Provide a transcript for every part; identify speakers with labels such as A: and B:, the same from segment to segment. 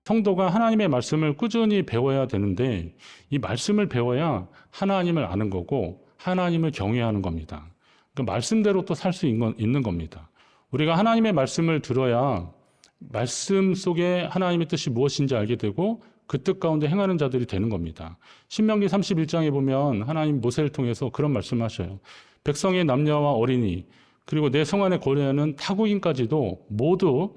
A: 성도가 하나님의 말씀을 꾸준히 배워야 되는데 이 말씀을 배워야 하나님을 아는 거고 하나님을 경외하는 겁니다. 그 말씀대로 또 살 수 있는 겁니다. 우리가 하나님의 말씀을 들어야 말씀 속에 하나님의 뜻이 무엇인지 알게 되고 그 뜻 가운데 행하는 자들이 되는 겁니다. 신명기 31장에 보면 하나님 모세를 통해서 그런 말씀하셔요. 백성의 남녀와 어린이 그리고 내 성 안에 거류하는 타국인까지도 모두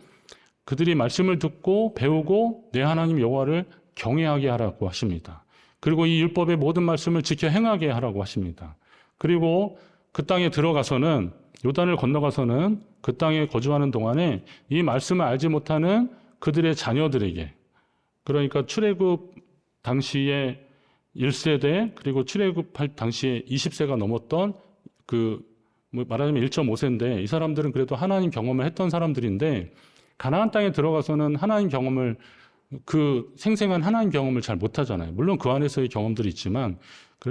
A: 그들이 말씀을 듣고 배우고 내 하나님 여호와를 경외하게 하라고 하십니다. 그리고 이 율법의 모든 말씀을 지켜 행하게 하라고 하십니다. 그리고 그 땅에 들어가서는 요단을 건너가서는 그 땅에 거주하는 동안에 이 말씀을 알지 못하는 그들의 자녀들에게 그러니까 출애굽 당시에 1세대 그리고 출애굽할 당시에 20세가 넘었던 말하자면 1.5세인데 이 사람들은 그래도 하나님 경험을 했던 사람들인데 가나안 땅에 들어가서는 하나님 경험을 생생한 하나님 경험을 잘 못하잖아요. 물론 그 안에서의 경험들이 있지만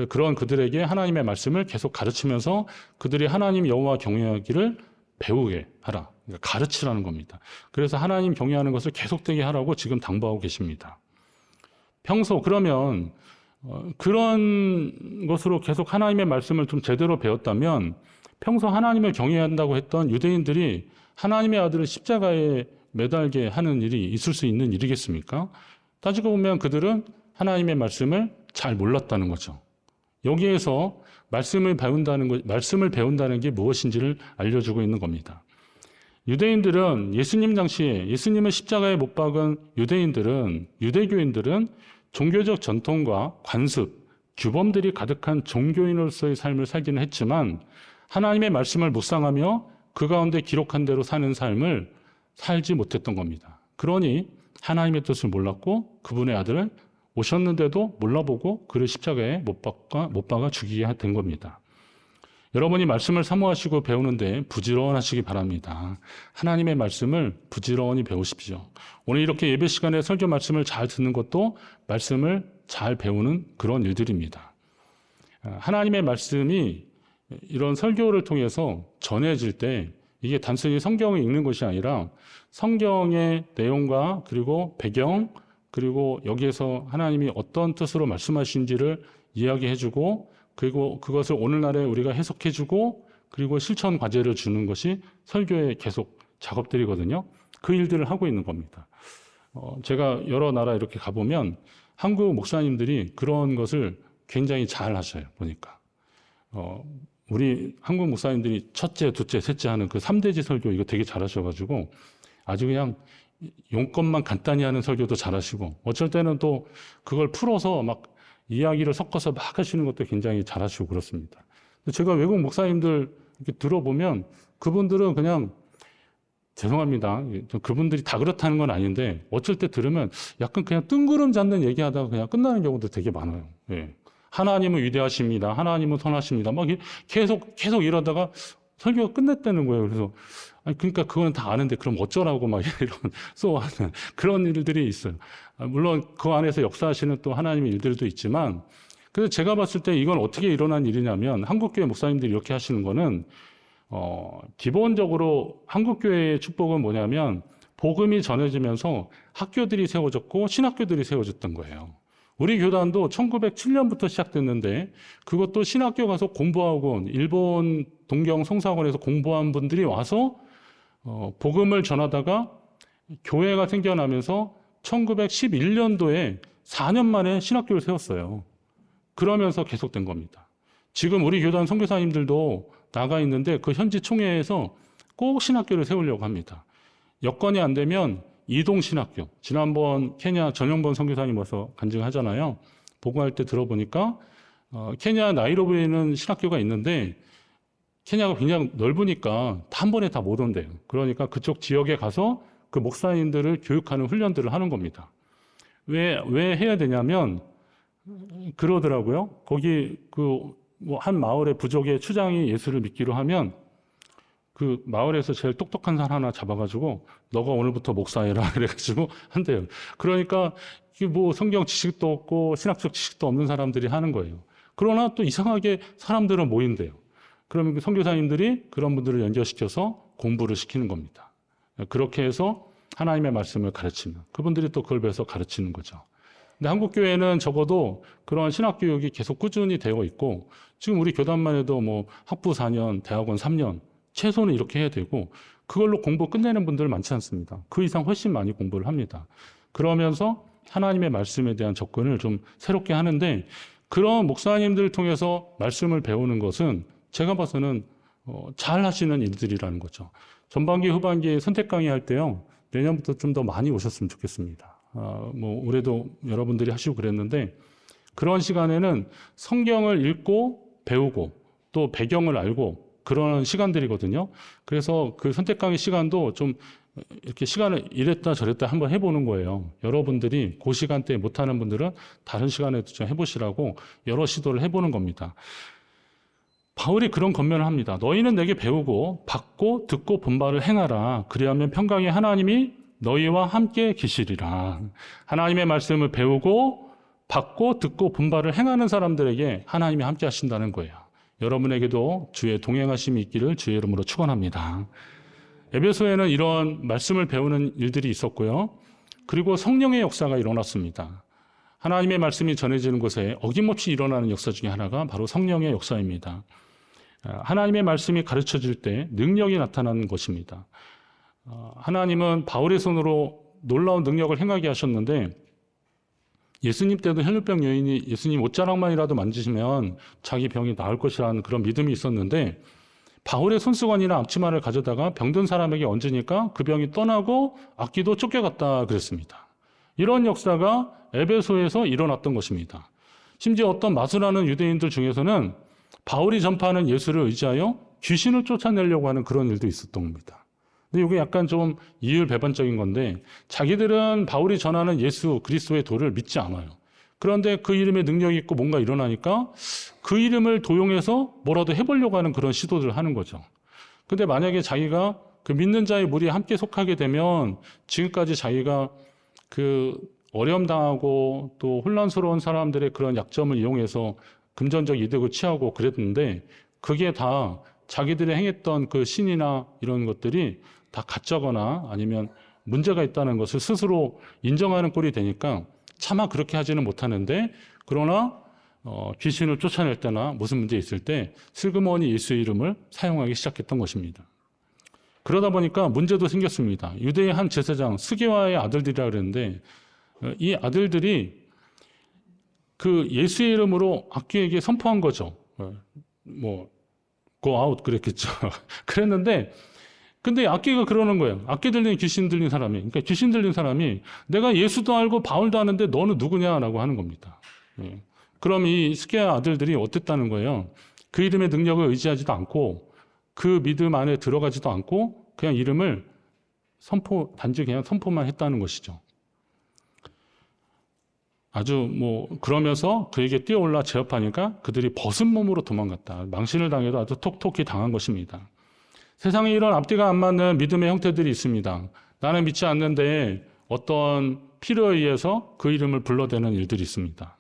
A: 그런 그들에게 하나님의 말씀을 계속 가르치면서 그들이 하나님 여호와 경외하기를 배우게 하라. 그러니까 가르치라는 겁니다. 그래서 하나님 경외하는 것을 계속되게 하라고 지금 당부하고 계십니다. 평소 그러면 그런 것으로 계속 하나님의 말씀을 좀 제대로 배웠다면 평소 하나님을 경외한다고 했던 유대인들이 하나님의 아들을 십자가에 매달게 하는 일이 있을 수 있는 일이겠습니까? 따지고 보면 그들은 하나님의 말씀을 잘 몰랐다는 거죠. 여기에서 말씀을 배운다는 게 무엇인지를 알려주고 있는 겁니다. 유대인들은 예수님 당시에 예수님을 십자가에 못 박은 유대교인들은 종교적 전통과 관습, 규범들이 가득한 종교인으로서의 삶을 살기는 했지만 하나님의 말씀을 묵상하며 그 가운데 기록한 대로 사는 삶을 살지 못했던 겁니다. 그러니 하나님의 뜻을 몰랐고 그분의 아들을 오셨는데도 몰라보고 그를 십자가에 못 박아 죽이게 된 겁니다. 여러분이 말씀을 사모하시고 배우는데 부지런하시기 바랍니다. 하나님의 말씀을 부지런히 배우십시오. 오늘 이렇게 예배 시간에 설교 말씀을 잘 듣는 것도 말씀을 잘 배우는 그런 일들입니다. 하나님의 말씀이 이런 설교를 통해서 전해질 때 이게 단순히 성경을 읽는 것이 아니라 성경의 내용과 그리고 배경 그리고 여기에서 하나님이 어떤 뜻으로 말씀하신지를 이야기해주고 그리고 그것을 오늘날에 우리가 해석해주고 그리고 실천 과제를 주는 것이 설교의 계속 작업들이거든요. 그 일들을 하고 있는 겁니다. 제가 여러 나라 이렇게 가보면 한국 목사님들이 그런 것을 굉장히 잘 하셔요. 보니까 우리 한국 목사님들이 첫째, 둘째, 셋째 하는 그 3대지 설교 이거 되게 잘하셔가지고 아주 그냥 용건만 간단히 하는 설교도 잘하시고 어쩔 때는 또 그걸 풀어서 막 이야기를 섞어서 막 하시는 것도 굉장히 잘하시고 그렇습니다. 제가 외국 목사님들 이렇게 들어보면 그분들은 그냥 죄송합니다. 그분들이 다 그렇다는 건 아닌데 어쩔 때 들으면 약간 그냥 뜬구름 잡는 얘기하다가 그냥 끝나는 경우도 되게 많아요. 예. 하나님은 위대하십니다. 하나님은 선하십니다. 막 계속 이러다가 설교가 끝냈다는 거예요. 그래서 그러니까 그거는 다 아는데 그럼 어쩌라고 막 이런 쏘하는 그런 일들이 있어요. 물론 그 안에서 역사하시는 또 하나님의 일들도 있지만 그래서 제가 봤을 때 이건 어떻게 일어난 일이냐면 한국교회 목사님들이 이렇게 하시는 거는 기본적으로 한국교회의 축복은 뭐냐면 복음이 전해지면서 학교들이 세워졌고 신학교들이 세워졌던 거예요. 우리 교단도 1907년부터 시작됐는데 그것도 신학교 가서 공부하고 일본 동경 성사학원에서 공부한 분들이 와서 복음을 전하다가 교회가 생겨나면서 1911년도에 4년 만에 신학교를 세웠어요. 그러면서 계속된 겁니다. 지금 우리 교단 선교사님들도 나가 있는데 그 현지 총회에서 꼭 신학교를 세우려고 합니다. 여건이 안 되면 이동신학교, 지난번 케냐 전영번 선교사님 와서 간증하잖아요. 보고할 때 들어보니까 케냐 나이로비에는 신학교가 있는데 케냐가 굉장히 넓으니까 한 번에 다 못 온대요. 그러니까 그쪽 지역에 가서 그 목사님들을 교육하는 훈련들을 하는 겁니다. 왜 해야 되냐면 그러더라고요. 거기 한 마을의 부족의 추장이 예수를 믿기로 하면 그 마을에서 제일 똑똑한 사람 하나 잡아가지고 너가 오늘부터 목사해라 그래가지고 한대요. 그러니까 성경 지식도 없고 신학적 지식도 없는 사람들이 하는 거예요. 그러나 또 이상하게 사람들은 모인대요. 그러면 선교사님들이 그런 분들을 연결시켜서 공부를 시키는 겁니다. 그렇게 해서 하나님의 말씀을 가르치면 그분들이 또 그걸 배워서 가르치는 거죠. 근데 한국교회는 적어도 그런 신학교육이 계속 꾸준히 되어 있고 지금 우리 교단만 해도 뭐 학부 4년, 대학원 3년 최소는 이렇게 해야 되고 그걸로 공부 끝내는 분들 많지 않습니다. 그 이상 훨씬 많이 공부를 합니다. 그러면서 하나님의 말씀에 대한 접근을 좀 새롭게 하는데 그런 목사님들을 통해서 말씀을 배우는 것은 제가 봐서는 잘 하시는 일들이라는 거죠. 전반기, 후반기 선택 강의 할 때요. 내년부터 좀 더 많이 오셨으면 좋겠습니다. 뭐 올해도 여러분들이 하시고 그랬는데 그런 시간에는 성경을 읽고 배우고 또 배경을 알고 그런 시간들이거든요. 그래서 그 선택 강의 시간도 좀 이렇게 시간을 이랬다 저랬다 한번 해보는 거예요. 여러분들이 그 시간대에 못하는 분들은 다른 시간에도 좀 해보시라고 여러 시도를 해보는 겁니다. 바울이 그런 권면을 합니다. 너희는 내게 배우고 받고 듣고 본 바를 행하라. 그리하면 평강의 하나님이 너희와 함께 계시리라. 하나님의 말씀을 배우고 받고 듣고 본 바를 행하는 사람들에게 하나님이 함께 하신다는 거예요. 여러분에게도 주의 동행하심이 있기를 주의 이름으로 축원합니다. 에베소에는 이런 말씀을 배우는 일들이 있었고요. 그리고 성령의 역사가 일어났습니다. 하나님의 말씀이 전해지는 곳에 어김없이 일어나는 역사 중에 하나가 바로 성령의 역사입니다. 하나님의 말씀이 가르쳐질 때 능력이 나타나는 것입니다. 하나님은 바울의 손으로 놀라운 능력을 행하게 하셨는데 예수님 때도 혈루병 여인이 예수님 옷자락만이라도 만지시면 자기 병이 나을 것이라는 그런 믿음이 있었는데 바울의 손수건이나 앞치마를 가져다가 병든 사람에게 얹으니까 그 병이 떠나고 악귀도 쫓겨갔다 그랬습니다. 이런 역사가 에베소에서 일어났던 것입니다. 심지어 어떤 마술하는 유대인들 중에서는 바울이 전파하는 예수를 의지하여 귀신을 쫓아내려고 하는 그런 일도 있었던 겁니다. 근데 이게 약간 좀 이율배반적인 건데 자기들은 바울이 전하는 예수 그리스도의 도를 믿지 않아요. 그런데 그 이름에 능력이 있고 뭔가 일어나니까 그 이름을 도용해서 뭐라도 해보려고 하는 그런 시도들을 하는 거죠. 근데 만약에 자기가 그 믿는 자의 무리에 함께 속하게 되면 지금까지 자기가 그 어려움 당하고 또 혼란스러운 사람들의 그런 약점을 이용해서 금전적 이득을 취하고 그랬는데 그게 다 자기들이 행했던 그 신이나 이런 것들이 다 가짜거나 아니면 문제가 있다는 것을 스스로 인정하는 꼴이 되니까 차마 그렇게 하지는 못하는데 그러나 귀신을 쫓아낼 때나 무슨 문제 있을 때 슬그머니 예수의 이름을 사용하기 시작했던 것입니다. 그러다 보니까 문제도 생겼습니다. 유대의 한 제사장 스게와의 아들들이라 그랬는데 이 아들들이 그 예수의 이름으로 악귀에게 선포한 거죠. 뭐 go out 그랬겠죠. 그랬는데 근데 악귀가 그러는 거예요. 악귀 들린 귀신 들린 사람이. 그러니까 귀신 들린 사람이 내가 예수도 알고 바울도 아는데 너는 누구냐라고 하는 겁니다. 그럼 이 스게와 아들들이 어땠다는 거예요? 그 이름의 능력을 의지하지도 않고 그 믿음 안에 들어가지도 않고 그냥 이름을 단지 그냥 선포만 했다는 것이죠. 아주 그러면서 그에게 뛰어올라 제압하니까 그들이 벗은 몸으로 도망갔다. 망신을 당해도 아주 톡톡히 당한 것입니다. 세상에 이런 앞뒤가 안 맞는 믿음의 형태들이 있습니다. 나는 믿지 않는데 어떤 필요에 의해서 그 이름을 불러대는 일들이 있습니다.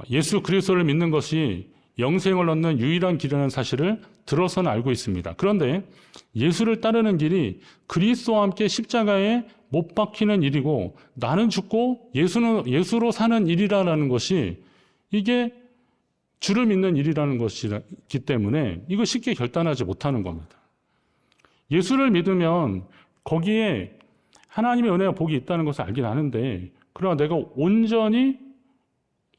A: 예수 그리스도를 믿는 것이 영생을 얻는 유일한 길이라는 사실을 들어서는 알고 있습니다. 그런데 예수를 따르는 길이 그리스도와 함께 십자가에 못 박히는 일이고 나는 죽고 예수로 사는 일이라는 것이 이게 주를 믿는 일이라는 것이기 때문에 이거 쉽게 결단하지 못하는 겁니다. 예수를 믿으면 거기에 하나님의 은혜와 복이 있다는 것을 알긴 아는데 그러나 내가 온전히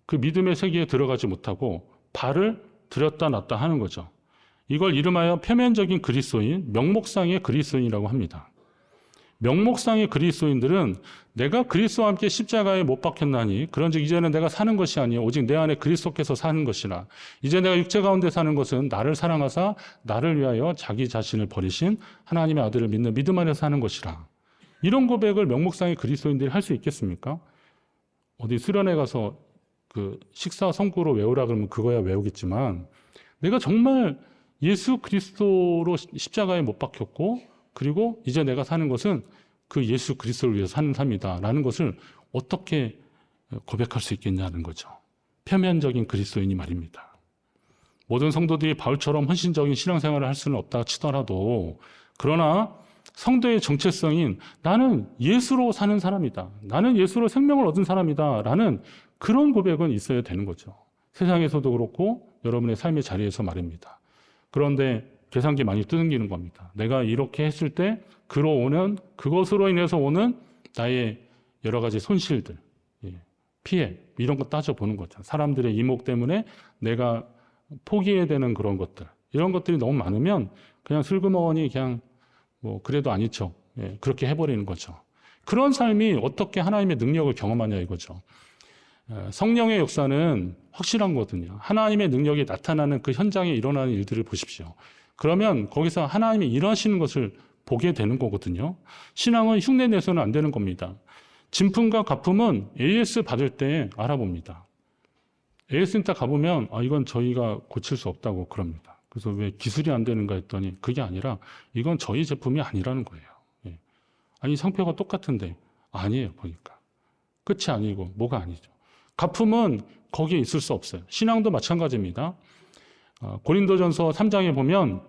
A: 그 믿음의 세계에 들어가지 못하고 발을 들였다 놨다 하는 거죠. 이걸 이름하여 표면적인 그리스도인, 명목상의 그리스도인이라고 합니다. 명목상의 그리스도인들은 내가 그리스도와 함께 십자가에 못 박혔나니 그런즉 이제는 내가 사는 것이 아니요 오직 내 안에 그리스도께서 사는 것이라. 이제 내가 육체 가운데 사는 것은 나를 사랑하사 나를 위하여 자기 자신을 버리신 하나님의 아들을 믿는 믿음 안에서 사는 것이라. 이런 고백을 명목상의 그리스도인들이 할 수 있겠습니까? 어디 수련회 가서 그 식사 성구로 외우라 그러면 그거야 외우겠지만 내가 정말 예수 그리스도로 십자가에 못 박혔고 그리고 이제 내가 사는 것은 그 예수 그리스도를 위해서 사는 삶이다라는 것을 어떻게 고백할 수 있겠냐는 거죠. 표면적인 그리스도인이 말입니다. 모든 성도들이 바울처럼 헌신적인 신앙생활을 할 수는 없다 치더라도 그러나 성도의 정체성인 나는 예수로 사는 사람이다. 나는 예수로 생명을 얻은 사람이다. 라는 그런 고백은 있어야 되는 거죠. 세상에서도 그렇고 여러분의 삶의 자리에서 말입니다. 그런데 계산기 많이 뜯기는 겁니다. 내가 이렇게 했을 때 그것으로 인해서 오는 나의 여러 가지 손실들, 피해 이런 거 따져보는 거죠. 사람들의 이목 때문에 내가 포기해야 되는 그런 것들, 이런 것들이 너무 많으면 그냥 슬그머니 그냥 뭐 그래도 아닌 척 그렇게 해버리는 거죠. 그런 삶이 어떻게 하나님의 능력을 경험하냐 이거죠. 성령의 역사는 확실한 거거든요. 하나님의 능력이 나타나는 그 현장에 일어나는 일들을 보십시오. 그러면 거기서 하나님이 일하시는 것을 보게 되는 거거든요. 신앙은 흉내 내서는 안 되는 겁니다. 진품과 가품은 AS 받을 때 알아봅니다. AS 센터 가보면 이건 저희가 고칠 수 없다고 그럽니다. 그래서 왜 기술이 안 되는가 했더니 그게 아니라 이건 저희 제품이 아니라는 거예요. 아니 상표가 똑같은데 아니에요 보니까. 끝이 아니고 뭐가 아니죠. 가품은 거기에 있을 수 없어요. 신앙도 마찬가지입니다. 고린도전서 3장에 보면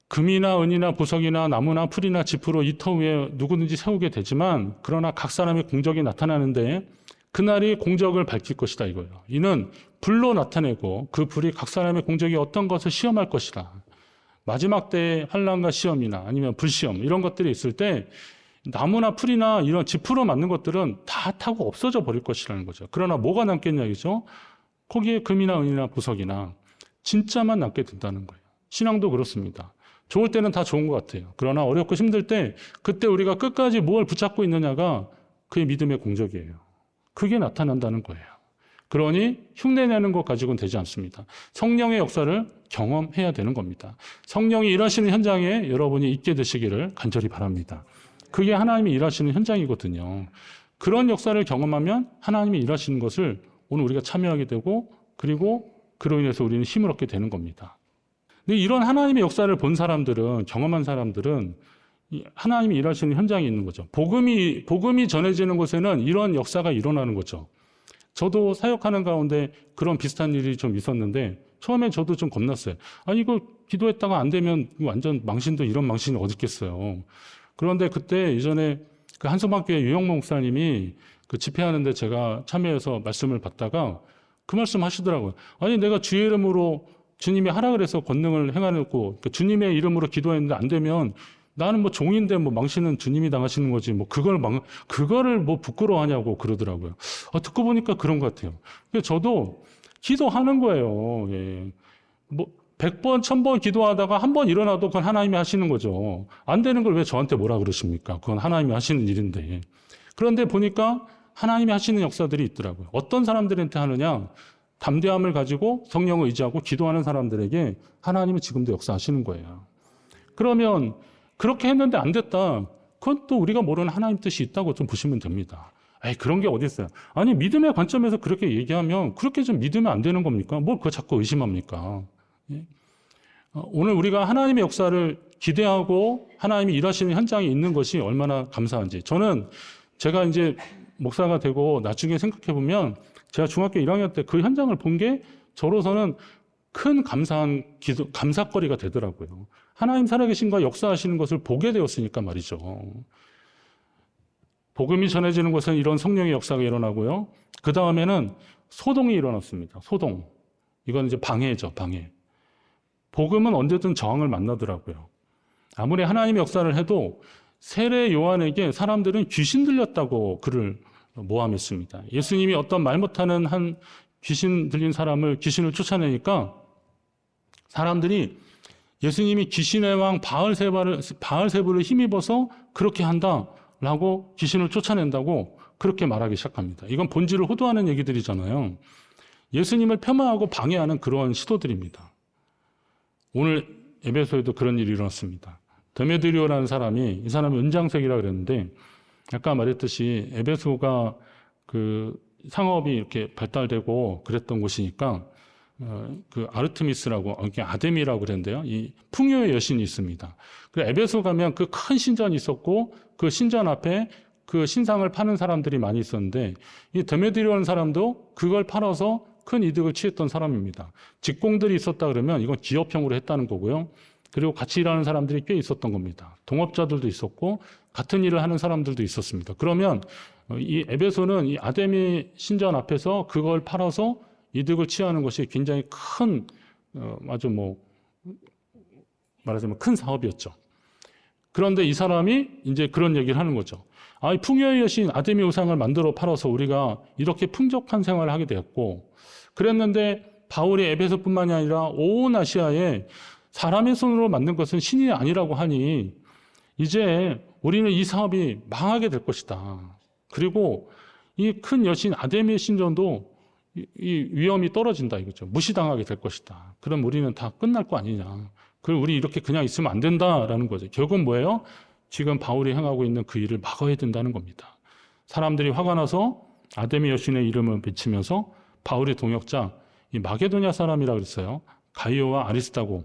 A: 금이나 은이나 보석이나 나무나 풀이나 지프로 이 터 위에 누구든지 세우게 되지만 그러나 각 사람의 공적이 나타나는데 그날이 공적을 밝힐 것이다 이거예요. 이는 불로 나타내고 그 불이 각 사람의 공적이 어떤 것을 시험할 것이다. 마지막 때의 환난과 시험이나 아니면 불시험 이런 것들이 있을 때 나무나 풀이나 이런 지프로 만든 것들은 다 타고 없어져 버릴 것이라는 거죠. 그러나 뭐가 남겠냐 이죠? 거기에 금이나 은이나 보석이나 진짜만 남게 된다는 거예요. 신앙도 그렇습니다. 좋을 때는 다 좋은 것 같아요. 그러나 어렵고 힘들 때 그때 우리가 끝까지 뭘 붙잡고 있느냐가 그의 믿음의 공적이에요. 그게 나타난다는 거예요. 그러니 흉내내는 것 가지고는 되지 않습니다. 성령의 역사를 경험해야 되는 겁니다. 성령이 일하시는 현장에 여러분이 있게 되시기를 간절히 바랍니다. 그게 하나님이 일하시는 현장이거든요. 그런 역사를 경험하면 하나님이 일하시는 것을 오늘 우리가 참여하게 되고 그리고 그로 인해서 우리는 힘을 얻게 되는 겁니다. 근데 이런 하나님의 역사를 본 사람들은, 경험한 사람들은 하나님이 일하시는 현장에 있는 거죠. 복음이 전해지는 곳에는 이런 역사가 일어나는 거죠. 저도 사역하는 가운데 그런 비슷한 일이 좀 있었는데 처음에 저도 좀 겁났어요. 아니 이거 기도했다가 안 되면 완전 망신도 이런 망신이 어디 있겠어요. 그런데 그때 예전에 그 한성방교회 유영모 목사님이 그 집회하는데 제가 참여해서 말씀을 받다가 그 말씀 하시더라고요. 아니 내가 주의 이름으로 주님이 하라 그래서 권능을 행하고 주님의 이름으로 기도했는데 안 되면 나는 뭐 종인데 뭐 망신은 주님이 당하시는 거지 뭐 그거를 뭐 부끄러워하냐고 그러더라고요. 듣고 보니까 그런 것 같아요. 저도 기도하는 거예요. 예. 뭐 100번, 1000번 기도하다가 한 번 일어나도 그건 하나님이 하시는 거죠. 안 되는 걸 왜 저한테 뭐라 그러십니까? 그건 하나님이 하시는 일인데. 그런데 보니까 하나님이 하시는 역사들이 있더라고요. 어떤 사람들한테 하느냐? 담대함을 가지고 성령을 의지하고 기도하는 사람들에게 하나님은 지금도 역사하시는 거예요. 그러면 그렇게 했는데 안 됐다. 그건 또 우리가 모르는 하나님 뜻이 있다고 좀 보시면 됩니다. 그런 게 어디 있어요? 아니 믿음의 관점에서 그렇게 얘기하면 그렇게 좀 믿으면 안 되는 겁니까? 뭘 그거 자꾸 의심합니까? 오늘 우리가 하나님의 역사를 기대하고 하나님이 일하시는 현장에 있는 것이 얼마나 감사한지. 저는 제가 이제 목사가 되고 나중에 생각해 보면 제가 중학교 1학년 때 그 현장을 본 게 저로서는 큰 감사거리가 되더라고요. 하나님 살아계신과 역사하시는 것을 보게 되었으니까 말이죠. 복음이 전해지는 곳은 이런 성령의 역사가 일어나고요. 그 다음에는 소동이 일어났습니다. 소동. 이건 이제 방해죠, 방해. 복음은 언제든 저항을 만나더라고요. 아무리 하나님의 역사를 해도 세례 요한에게 사람들은 귀신 들렸다고 그를 모함했습니다. 예수님이 어떤 말 못하는 한 귀신 들린 사람을 귀신을 쫓아내니까 사람들이 예수님이 귀신의 왕 바알세부를 힘입어서 그렇게 한다라고 귀신을 쫓아낸다고 그렇게 말하기 시작합니다. 이건 본질을 호도하는 얘기들이잖아요. 예수님을 폄하하고 방해하는 그런 시도들입니다. 오늘 에베소에도 그런 일이 일어났습니다. 데메드리오라는 사람이 이 사람이 은장색이라고 그랬는데 아까 말했듯이 에베소가 그 상업이 이렇게 발달되고 그랬던 곳이니까 그 아르테미스라고 아데미라고 그랬는데요. 이 풍요의 여신이 있습니다. 그 에베소 가면 그 큰 신전이 있었고 그 신전 앞에 그 신상을 파는 사람들이 많이 있었는데 이 데메드리오라는 사람도 그걸 팔아서 큰 이득을 취했던 사람입니다. 직공들이 있었다 그러면 이건 기업형으로 했다는 거고요. 그리고 같이 일하는 사람들이 꽤 있었던 겁니다. 동업자들도 있었고 같은 일을 하는 사람들도 있었습니다. 그러면 이 에베소는 이 아데미 신전 앞에서 그걸 팔아서 이득을 취하는 것이 굉장히 큰 아주 말하자면 큰 사업이었죠. 그런데 이 사람이 이제 그런 얘기를 하는 거죠. 이 풍요의 여신 아데미 우상을 만들어 팔아서 우리가 이렇게 풍족한 생활을 하게 되었고, 그랬는데 바울이 에베소뿐만이 아니라 온 아시아에 사람의 손으로 만든 것은 신이 아니라고 하니 이제 우리는 이 사업이 망하게 될 것이다. 그리고 이 큰 여신 아데미 신전도 이 위험이 떨어진다 이거죠. 무시당하게 될 것이다. 그럼 우리는 다 끝날 거 아니냐. 그럼 우리 이렇게 그냥 있으면 안 된다라는 거죠. 결국은 뭐예요? 지금 바울이 행하고 있는 그 일을 막아야 된다는 겁니다. 사람들이 화가 나서 아데미 여신의 이름을 외치면서 바울의 동역자 이 마게도냐 사람이라고 그랬어요. 가이오와 아리스다고.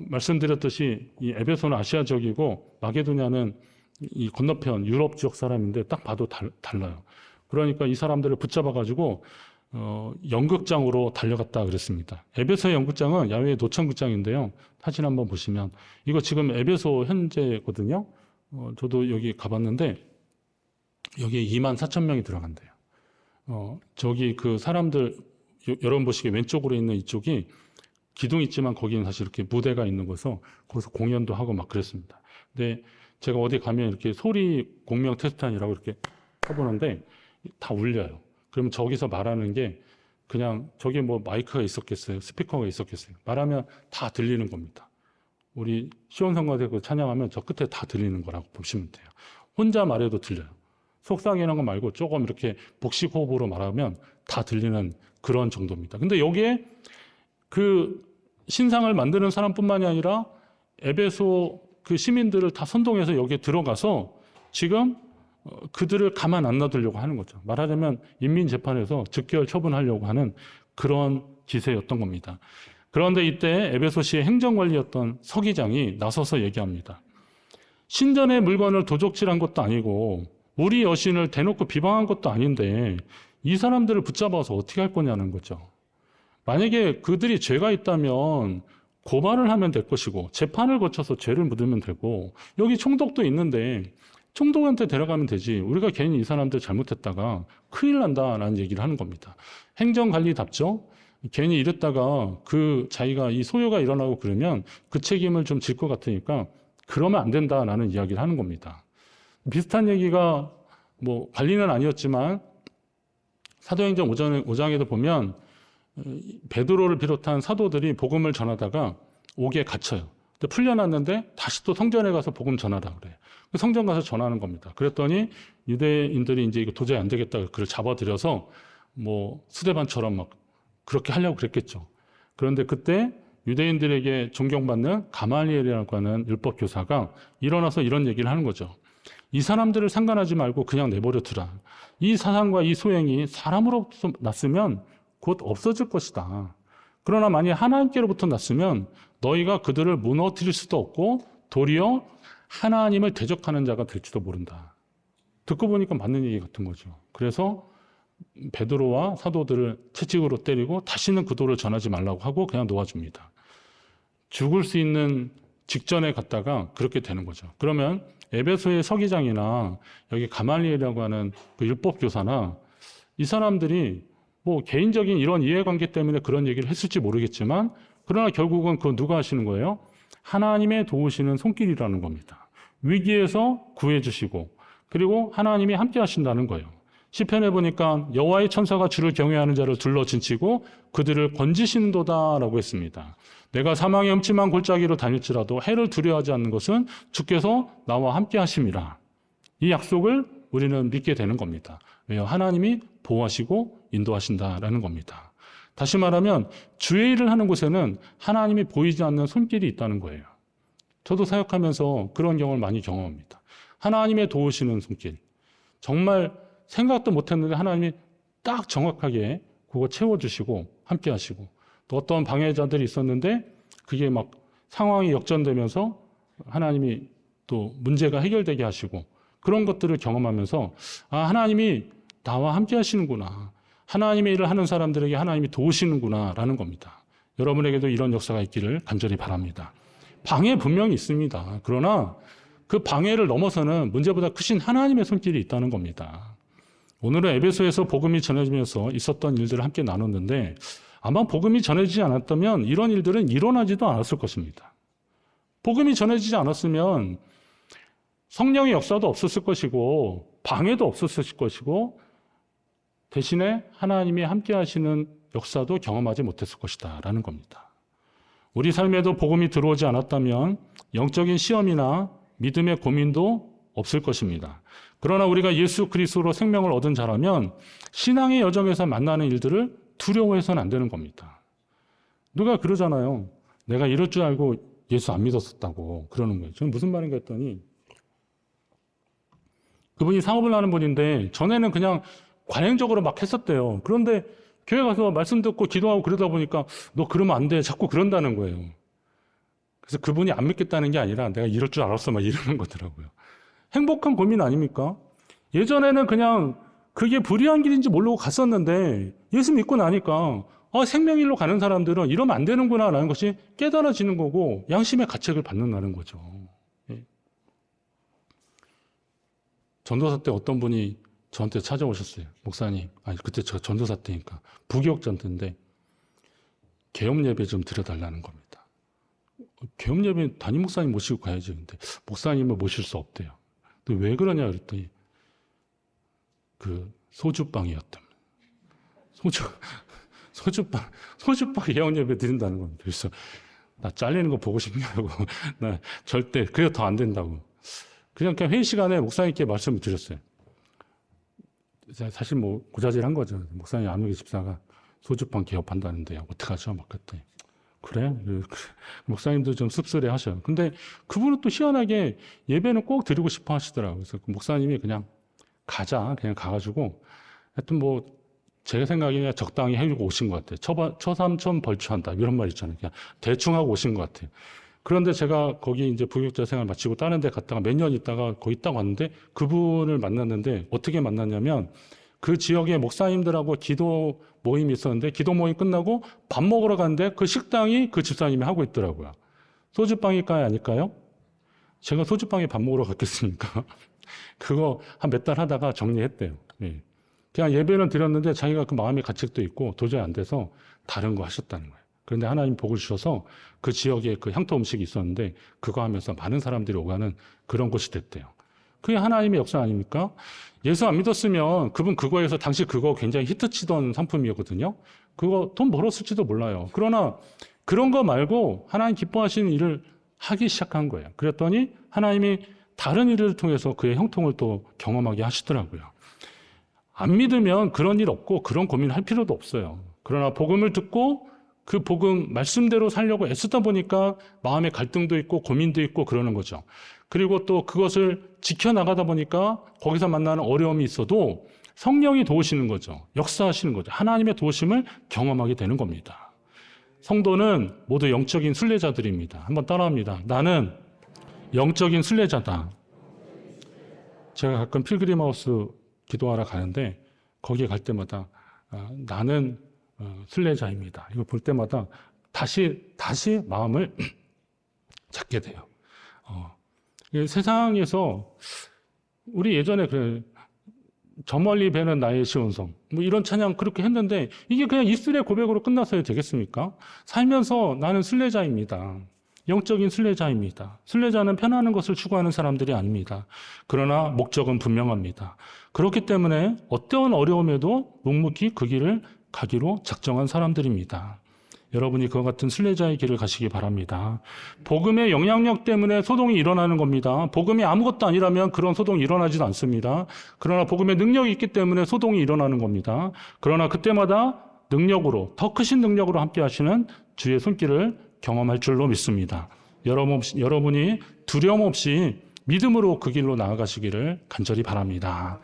A: 말씀드렸듯이 이 에베소는 아시아 지역이고 마게도냐는 이 건너편 유럽 지역 사람인데 딱 봐도 달라요. 그러니까 이 사람들을 붙잡아가지고 연극장으로 달려갔다 그랬습니다. 에베소의 연극장은 야외 노천극장인데요. 사진 한번 보시면 이거 지금 에베소 현재거든요. 저도 여기 가봤는데 여기에 24,000명이 들어간대요. 저기 그 사람들 여러분 보시기에 왼쪽으로 있는 이쪽이 기둥이 있지만 거기는 사실 이렇게 무대가 있는 거서 거기서 공연도 하고 막 그랬습니다. 근데 제가 어디 가면 이렇게 소리 공명 테스트하느라고 이렇게 해보는데 다 울려요. 그러면 저기서 말하는 게 그냥 저기 마이크가 있었겠어요? 스피커가 있었겠어요? 말하면 다 들리는 겁니다. 우리 시온성가대고 찬양하면 저 끝에 다 들리는 거라고 보시면 돼요. 혼자 말해도 들려요. 속삭이는 거 말고 조금 이렇게 복식 호흡으로 말하면 다 들리는 그런 정도입니다. 근데 여기에 그 신상을 만드는 사람뿐만이 아니라 에베소 그 시민들을 다 선동해서 여기에 들어가서 지금 그들을 가만 안 놔두려고 하는 거죠. 말하자면 인민재판에서 즉결 처분하려고 하는 그런 기세였던 겁니다. 그런데 이때 에베소시의 행정관리였던 서기장이 나서서 얘기합니다. 신전의 물건을 도적질한 것도 아니고 우리 여신을 대놓고 비방한 것도 아닌데 이 사람들을 붙잡아서 어떻게 할 거냐는 거죠. 만약에 그들이 죄가 있다면 고발을 하면 될 것이고 재판을 거쳐서 죄를 묻으면 되고 여기 총독도 있는데 총독한테 데려가면 되지 우리가 괜히 이 사람들 잘못했다가 큰일 난다라는 얘기를 하는 겁니다. 행정관리답죠. 괜히 이랬다가 그 자기가 이 소요가 일어나고 그러면 그 책임을 좀 질 것 같으니까 그러면 안 된다라는 이야기를 하는 겁니다. 비슷한 얘기가 관리는 아니었지만 사도행전 5장에도 보면 베드로를 비롯한 사도들이 복음을 전하다가 옥에 갇혀요. 근데 풀려났는데 다시 또 성전에 가서 복음 전하라 그래요. 성전 가서 전하는 겁니다. 그랬더니 유대인들이 이제 이거 도저히 안 되겠다 그를 잡아들여서 스데반처럼 막 그렇게 하려고 그랬겠죠. 그런데 그때 유대인들에게 존경받는 가말리엘이라고 하는 율법 교사가 일어나서 이런 얘기를 하는 거죠. 이 사람들을 상관하지 말고 그냥 내버려 두라. 이 사상과 이 소행이 사람으로부터 났으면 곧 없어질 것이다. 그러나 만약 하나님께로부터 났으면 너희가 그들을 무너뜨릴 수도 없고 도리어 하나님을 대적하는 자가 될지도 모른다. 듣고 보니까 맞는 얘기 같은 거죠. 그래서 베드로와 사도들을 채찍으로 때리고 다시는 그 도를 전하지 말라고 하고 그냥 놓아줍니다. 죽을 수 있는 직전에 갔다가 그렇게 되는 거죠. 그러면 에베소의 서기장이나 여기 가말리엘이라고 하는 그 율법 교사나 이 사람들이 개인적인 이런 이해관계 때문에 그런 얘기를 했을지 모르겠지만 그러나 결국은 그거 누가 하시는 거예요? 하나님의 도우시는 손길이라는 겁니다. 위기에서 구해주시고 그리고 하나님이 함께 하신다는 거예요. 시편에 보니까 여호와의 천사가 주를 경외하는 자를 둘러 진치고 그들을 건지신도다라고 했습니다. 내가 사망의 음침한 골짜기로 다닐지라도 해를 두려워하지 않는 것은 주께서 나와 함께 하심이라. 이 약속을 우리는 믿게 되는 겁니다. 왜요? 하나님이 보호하시고 인도하신다라는 겁니다. 다시 말하면 주의 일을 하는 곳에는 하나님이 보이지 않는 손길이 있다는 거예요. 저도 사역하면서 그런 경험을 많이 경험합니다. 하나님의 도우시는 손길. 정말 생각도 못했는데 하나님이 딱 정확하게 그거 채워주시고 함께 하시고 또 어떤 방해자들이 있었는데 그게 막 상황이 역전되면서 하나님이 또 문제가 해결되게 하시고 그런 것들을 경험하면서 하나님이 나와 함께 하시는구나. 하나님의 일을 하는 사람들에게 하나님이 도우시는구나 라는 겁니다. 여러분에게도 이런 역사가 있기를 간절히 바랍니다. 방해 분명히 있습니다. 그러나 그 방해를 넘어서는 문제보다 크신 하나님의 손길이 있다는 겁니다. 오늘은 에베소에서 복음이 전해지면서 있었던 일들을 함께 나눴는데 아마 복음이 전해지지 않았다면 이런 일들은 일어나지도 않았을 것입니다. 복음이 전해지지 않았으면 성령의 역사도 없었을 것이고 방해도 없었을 것이고 대신에 하나님이 함께 하시는 역사도 경험하지 못했을 것이다 라는 겁니다. 우리 삶에도 복음이 들어오지 않았다면 영적인 시험이나 믿음의 고민도 없을 것입니다. 그러나 우리가 예수 그리스도로 생명을 얻은 자라면 신앙의 여정에서 만나는 일들을 두려워해서는 안 되는 겁니다. 누가 그러잖아요. 내가 이럴 줄 알고 예수 안 믿었었다고 그러는 거예요. 저는 무슨 말인가 했더니 그분이 사업을 하는 분인데 전에는 그냥 관행적으로 막 했었대요. 그런데 교회 가서 말씀 듣고 기도하고 그러다 보니까 너 그러면 안 돼. 자꾸 그런다는 거예요. 그래서 그분이 안 믿겠다는 게 아니라 내가 이럴 줄 알았어 막 이러는 거더라고요. 행복한 고민 아닙니까? 예전에는 그냥 그게 불의한 길인지 모르고 갔었는데 예수 믿고 나니까 생명일로 가는 사람들은 이러면 안 되는구나 라는 것이 깨달아지는 거고 양심의 가책을 받는다는 거죠. 예. 전도사 때 어떤 분이 저한테 찾아오셨어요. 목사님, 아니 그때 저 전도사 때니까 부교육 전도인데 계엄 예배 좀 드려달라는 겁니다. 계엄 예배 담임 목사님 모시고 가야지. 근데 목사님을 모실 수 없대요. 근데 왜 그러냐 그랬더니 그 소주빵이었답니다. 소주빵 계엄 예배 드린다는 겁니다. 그래서 나 잘리는 거 보고 싶냐고. 나 절대 그래도 더 안 된다고. 그냥 회의 시간에 목사님께 말씀을 드렸어요. 사실 뭐 고자질한 거죠. 목사님 안우기 집사가 소주빵 개업한다는데 어떡하죠? 막 그랬더니 그래? 목사님도 좀 씁쓸해 하셔요. 근데 그분은 또 희한하게 예배는 꼭 드리고 싶어 하시더라고요. 그래서 그 목사님이 그냥 그냥 가가지고 하여튼 뭐 제 생각에 그냥 적당히 해주고 오신 것 같아요. 처삼천 벌초한다 이런 말 있잖아요. 그냥 대충 하고 오신 것 같아요. 그런데 제가 거기 이제 부교육자 생활 마치고 다른 데 갔다가 몇 년 있다가 거기 있다가 왔는데 그분을 만났는데 어떻게 만났냐면 그 지역의 목사님들하고 기도 모임이 있었는데 기도 모임 끝나고 밥 먹으러 갔는데 그 식당이 그 집사님이 하고 있더라고요. 소주빵일까요? 아닐까요? 제가 소주빵에 밥 먹으러 갔겠습니까? 그거 한 몇 달 하다가 정리했대요. 예. 그냥 예배는 드렸는데 자기가 그 마음의 가책도 있고 도저히 안 돼서 다른 거 하셨다는 거예요. 그런데 하나님 복을 주셔서 그 지역에 그 향토 음식이 있었는데 그거 하면서 많은 사람들이 오가는 그런 곳이 됐대요. 그게 하나님의 역사 아닙니까? 예수 안 믿었으면 그분 그거에서 당시 그거 굉장히 히트치던 상품이었거든요. 그거 돈 벌었을지도 몰라요. 그러나 그런 거 말고 하나님 기뻐하시는 일을 하기 시작한 거예요. 그랬더니 하나님이 다른 일을 통해서 그의 형통을 또 경험하게 하시더라고요. 안 믿으면 그런 일 없고 그런 고민을 할 필요도 없어요. 그러나 복음을 듣고 그 복음 말씀대로 살려고 애쓰다 보니까 마음의 갈등도 있고 고민도 있고 그러는 거죠. 그리고 또 그것을 지켜나가다 보니까 거기서 만나는 어려움이 있어도 성령이 도우시는 거죠. 역사하시는 거죠. 하나님의 도우심을 경험하게 되는 겁니다. 성도는 모두 영적인 순례자들입니다. 한번 따라합니다. 나는 영적인 순례자다. 제가 가끔 필그림하우스 기도하러 가는데 거기에 갈 때마다 나는 순례자입니다. 이거 볼 때마다 다시 마음을 잡게 돼요. 세상에서 우리 예전에 저 멀리 배는 나의 시온성 뭐 이런 찬양 그렇게 했는데 이게 그냥 입술의 고백으로 끝나서야 되겠습니까? 살면서 나는 순례자입니다. 영적인 순례자입니다. 순례자는 편안한 것을 추구하는 사람들이 아닙니다. 그러나 목적은 분명합니다. 그렇기 때문에 어떠한 어려움에도 묵묵히 그 길을 가기로 작정한 사람들입니다. 여러분이 그와 같은 순례자의 길을 가시기 바랍니다. 복음의 영향력 때문에 소동이 일어나는 겁니다. 복음이 아무것도 아니라면 그런 소동이 일어나지도 않습니다. 그러나 복음의 능력이 있기 때문에 소동이 일어나는 겁니다. 그러나 그때마다 능력으로, 더 크신 능력으로 함께 하시는 주의 손길을 경험할 줄로 믿습니다. 여러분이 두려움 없이 믿음으로 그 길로 나아가시기를 간절히 바랍니다.